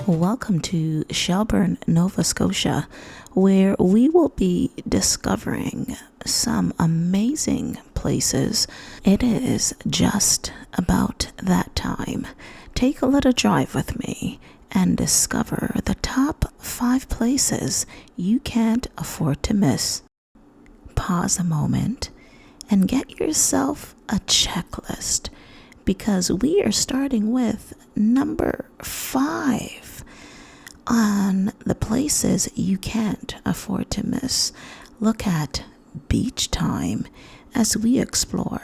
Welcome to Shelburne, Nova Scotia, where we will be discovering some amazing places. It is just about that time. Take a little drive with me and discover the top 5 places you can't afford to miss. Pause a moment and get yourself a checklist because we are starting with number 5 on the places you can't afford to miss. Look at beach time as we explore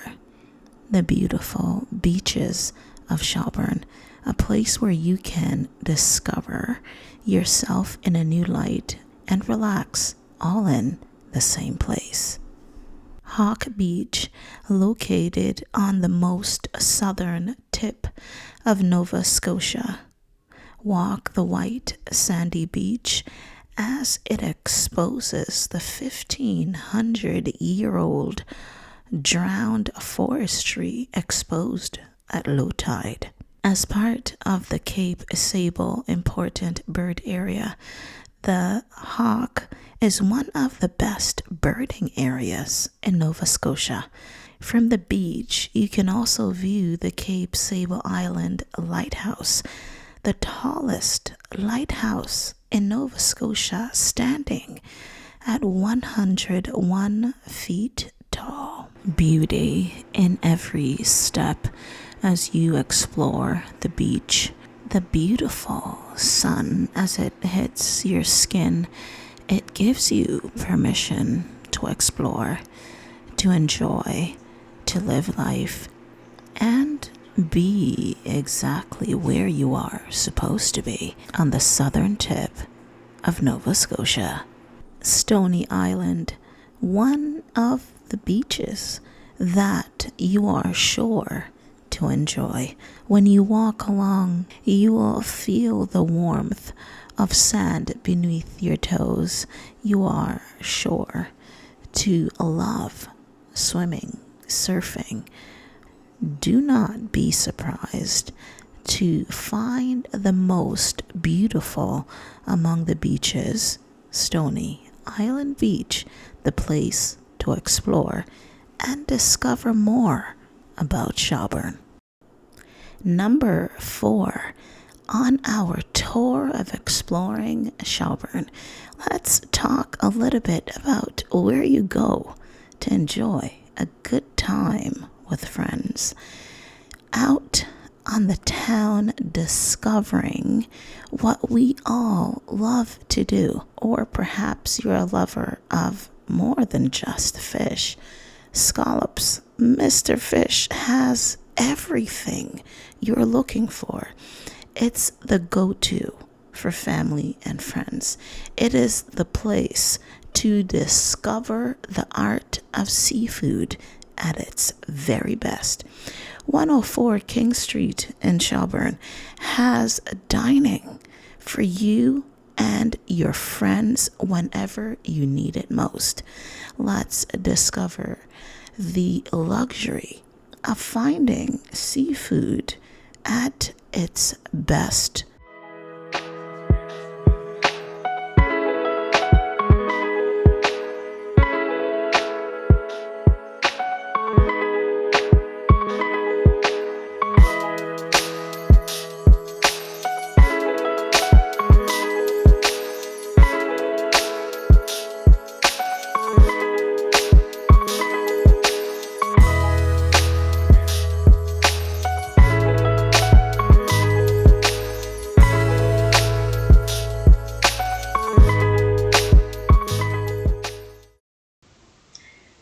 the beautiful beaches of Shelburne, a place where you can discover yourself in a new light and relax all in the same place. Hawk Beach, located on the most southern tip of Nova Scotia. Walk the white sandy beach as it exposes the 1,500-year-old drowned forestry exposed at low tide. As part of the Cape Sable Important Bird Area, the Hawk is one of the best birding areas in Nova Scotia. From the beach, you can also view the Cape Sable Island Lighthouse, the tallest lighthouse in Nova Scotia, standing at 101 feet tall. Beauty in every step as you explore the beach. The beautiful sun as it hits your skin, it gives you permission to explore, to enjoy, to live life, and be exactly where you are supposed to be on the southern tip of Nova Scotia. Stony Island, one of the beaches that you are sure to enjoy. When you walk along, you will feel the warmth of sand beneath your toes. You are sure to love swimming, surfing. Do not be surprised to find the most beautiful among the beaches. Stony Island Beach, the place to explore and discover more about Shelburne. Number 4 on our tour of exploring Shelburne, let's talk a little bit about where you go to enjoy a good time with friends. Out on the town, discovering what we all love to do, or perhaps you're a lover of more than just fish. Scallops. Mr. Fish has everything you're looking for. It's the go-to for family and friends. It is the place to discover the art of seafood at its very best. 104 King Street in Shelburne has dining for you and your friends whenever you need it most. Let's discover the luxury of finding seafood at its best.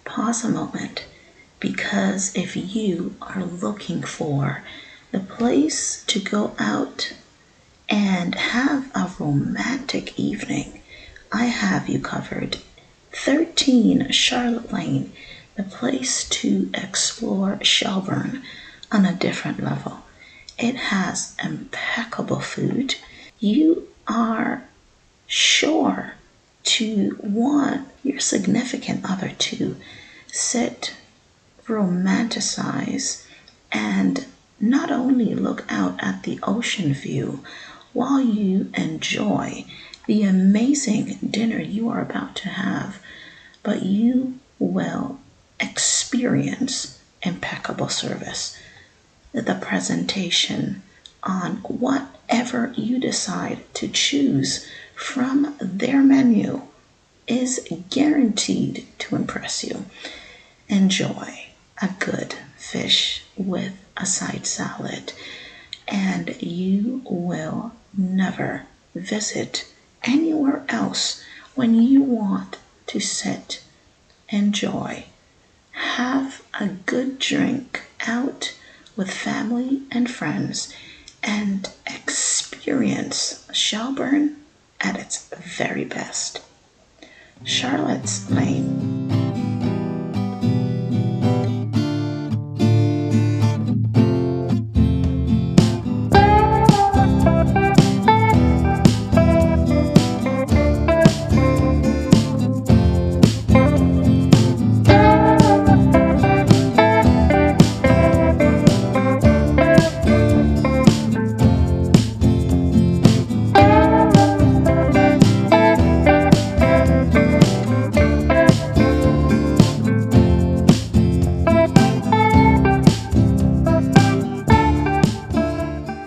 Pause a moment, because if you are looking for the place to go out and have a romantic evening, I have you covered. 13 Charlotte Lane, the place to explore Shelburne on a different level. It has impeccable food. You are sure to want your significant other to sit, romanticize, and not only look out at the ocean view while you enjoy the amazing dinner you are about to have, but you will experience impeccable service. The presentation on whatever you decide to choose from their menu is guaranteed to impress you. Enjoy a good fish with a side salad, and you will never visit anywhere else when you want to sit, enjoy, have a good drink out with family and friends, and experience Shelburne at its very best. Charlotte's Lane.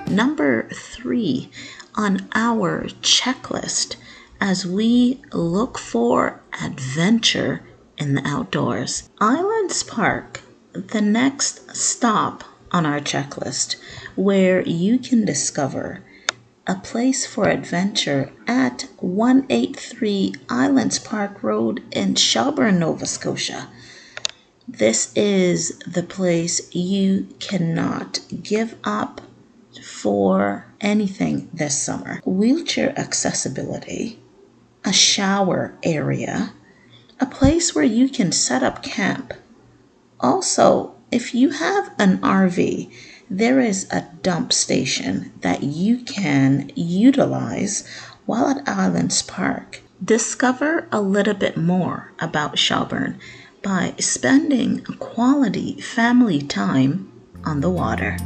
Number 3 on our checklist as we look for adventure in the outdoors. Islands Park, the next stop on our checklist, where you can discover a place for adventure at 183 Islands Park Road in Shelburne, Nova Scotia. This is the place you cannot give up for anything this summer. Wheelchair accessibility, a shower area, a place where you can set up camp. Also, if you have an RV, there is a dump station that you can utilize while at Islands Park. Discover a little bit more about Shelburne by spending quality family time on the water.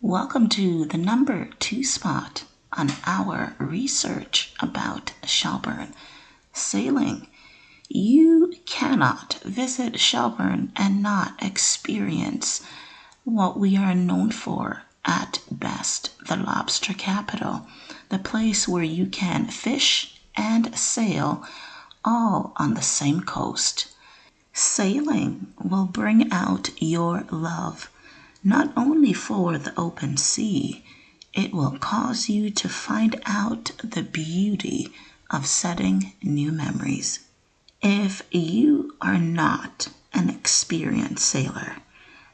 Welcome to the number 2 spot on our research about Shelburne. Sailing. You cannot visit Shelburne and not experience what we are known for at best, the lobster capital, the place where you can fish and sail all on the same coast. Sailing will bring out your love not only for the open sea, it will cause you to find out the beauty of setting new memories. If you are not an experienced sailor,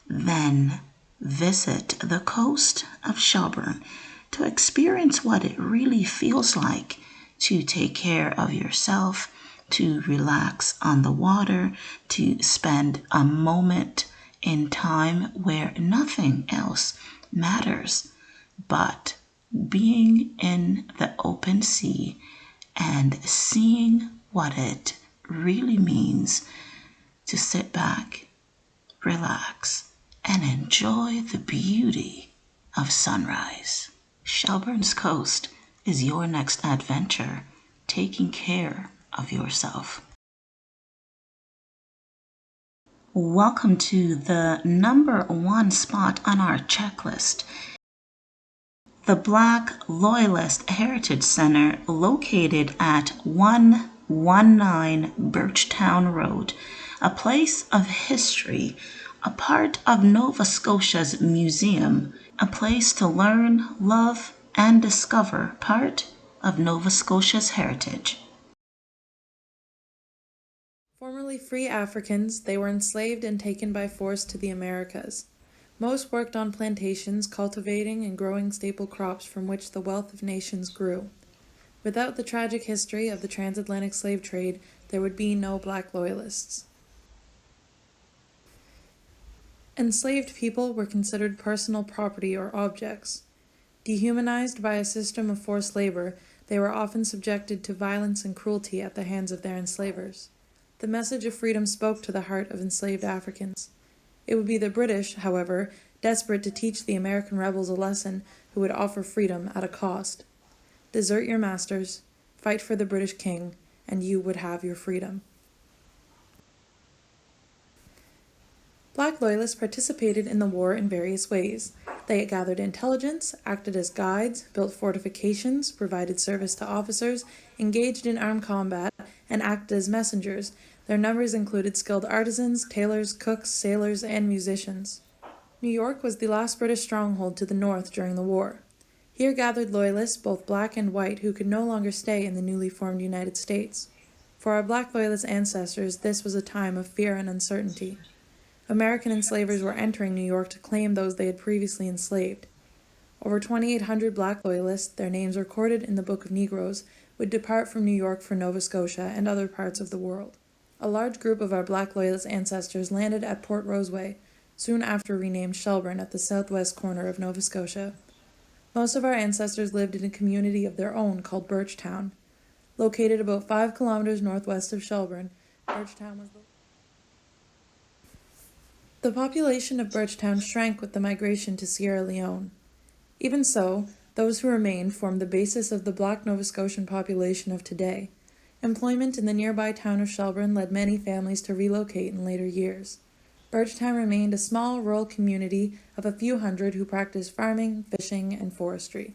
then visit the coast of Shelburne to experience what it really feels like to take care of yourself, to relax on the water, to spend a moment in time where nothing else matters but being in the open sea and seeing what it really means to sit back, relax, and enjoy the beauty of sunrise. Shelburne's Coast is your next adventure, taking care of yourself. Welcome to the number 1 spot on our checklist. The Black Loyalist Heritage Center, located at 119 Birchtown Road, a place of history, a part of Nova Scotia's museum, a place to learn, love, and discover part of Nova Scotia's heritage. Formerly free Africans, they were enslaved and taken by force to the Americas. Most worked on plantations, cultivating and growing staple crops from which the wealth of nations grew. Without the tragic history of the transatlantic slave trade, there would be no Black Loyalists. Enslaved people were considered personal property or objects. Dehumanized by a system of forced labor, they were often subjected to violence and cruelty at the hands of their enslavers. The message of freedom spoke to the heart of enslaved Africans. It would be the British, however, desperate to teach the American rebels a lesson, who would offer freedom at a cost. Desert your masters, fight for the British king, and you would have your freedom. Black Loyalists participated in the war in various ways. They gathered intelligence, acted as guides, built fortifications, provided service to officers, engaged in armed combat, and acted as messengers. Their numbers included skilled artisans, tailors, cooks, sailors, and musicians. New York was the last British stronghold to the north during the war. Here gathered Loyalists, both black and white, who could no longer stay in the newly formed United States. For our Black Loyalist ancestors, this was a time of fear and uncertainty. American enslavers were entering New York to claim those they had previously enslaved. Over 2,800 Black Loyalists, their names recorded in the Book of Negroes, would depart from New York for Nova Scotia and other parts of the world. A large group of our Black Loyalist ancestors landed at Port Roseway, soon after renamed Shelburne, at the southwest corner of Nova Scotia. Most of our ancestors lived in a community of their own called Birchtown. Located about 5 kilometers northwest of Shelburne, Birchtown was the population of Birchtown shrank with the migration to Sierra Leone. Even so, those who remained formed the basis of the Black Nova Scotian population of today. Employment in the nearby town of Shelburne led many families to relocate in later years. Birchtown remained a small rural community of a few hundred who practiced farming, fishing, and forestry.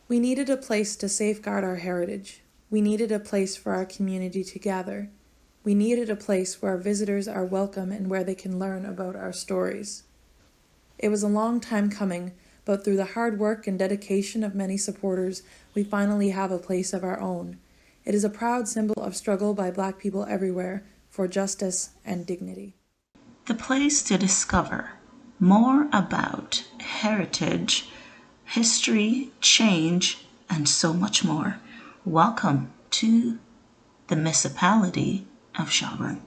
We needed a place to safeguard our heritage. We needed a place for our community to gather. We needed a place where our visitors are welcome and where they can learn about our stories. It was a long time coming, but through the hard work and dedication of many supporters, we finally have a place of our own. It is a proud symbol of struggle by Black people everywhere for justice and dignity. The place to discover more about heritage, history, change, and so much more. Welcome to the municipality of Shelburne.